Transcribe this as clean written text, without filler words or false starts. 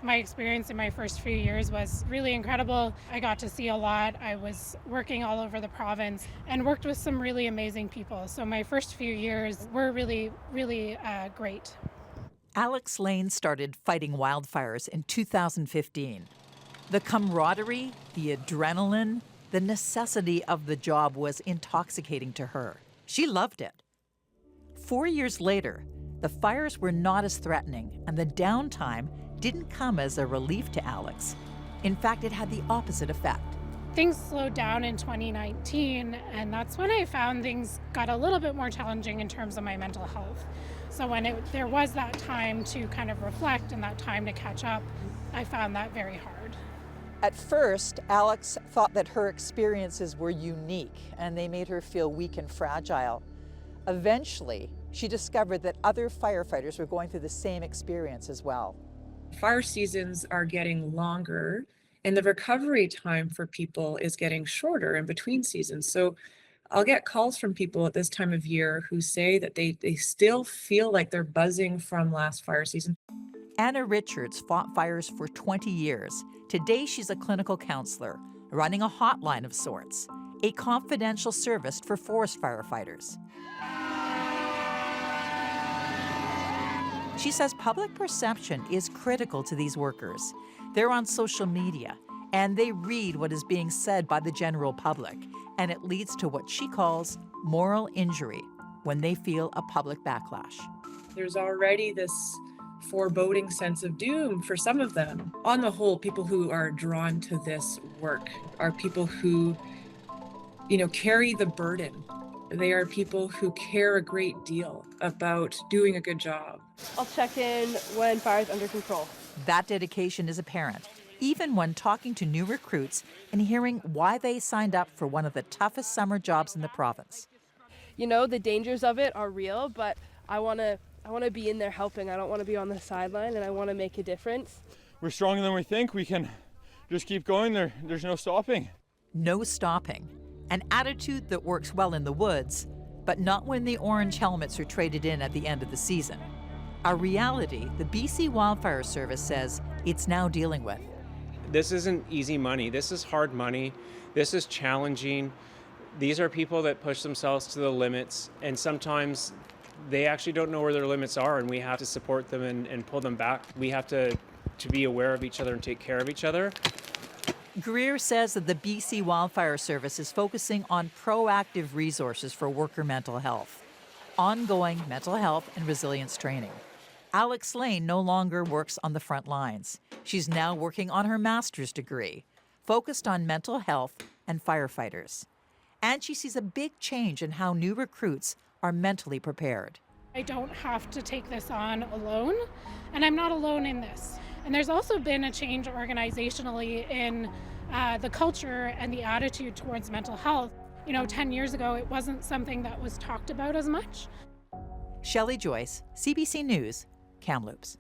My experience in my first few years was really incredible. I got to see a lot. I was working all over the province and worked with some really amazing people. So my first few years were really great. Alex Lane started fighting wildfires in 2015. The camaraderie, the adrenaline, the necessity of the job was intoxicating to her. She loved it. 4 years later, the fires were not as threatening, and the downtime didn't come as a relief to Alex. In fact, it had the opposite effect. Things slowed down in 2019, and that's when I found things got a little bit more challenging in terms of my mental health. So when there was that time to kind of reflect and that time to catch up, I found that very hard. At first, Alex thought that her experiences were unique and they made her feel weak and fragile. Eventually, she discovered that other firefighters were going through the same experience as well. Fire seasons are getting longer, and the recovery time for people is getting shorter in between seasons. So I'll get calls from people at this time of year who say that they still feel like they're buzzing from last fire season. Anna Richards fought fires for 20 years. Today, she's a clinical counselor, running a hotline of sorts, a confidential service for forest firefighters. She says public perception is critical to these workers. They're on social media, and they read what is being said by the general public, and it leads to what she calls moral injury when they feel a public backlash. There's already this foreboding sense of doom for some of them. On the whole, people who are drawn to this work are people who, carry the burden. They are people who care a great deal about doing a good job. I'll check in when fire's under control. That dedication is apparent, even when talking to new recruits and hearing why they signed up for one of the toughest summer jobs in the province. The dangers of it are real, but I want to be in there helping. I don't want to be on the sideline, and I want to make a difference. We're stronger than we think. We can just keep going. There's no stopping. No stopping. An attitude that works well in the woods, but not when the orange helmets are traded in at the end of the season. A reality the BC Wildfire Service says it's now dealing with. This isn't easy money. This is hard money. This is challenging. These are people that push themselves to the limits, and sometimes they actually don't know where their limits are, and we have to support them and pull them back. We have to be aware of each other and take care of each other. Greer says that the BC Wildfire Service is focusing on proactive resources for worker mental health, ongoing mental health and resilience training. Alex Lane no longer works on the front lines. She's now working on her master's degree, focused on mental health and firefighters. And she sees a big change in how new recruits are mentally prepared. I don't have to take this on alone, and I'm not alone in this. And there's also been a change organizationally in the culture and the attitude towards mental health. 10 years ago, it wasn't something that was talked about as much. Shelley, Joyce, CBC News, Kamloops.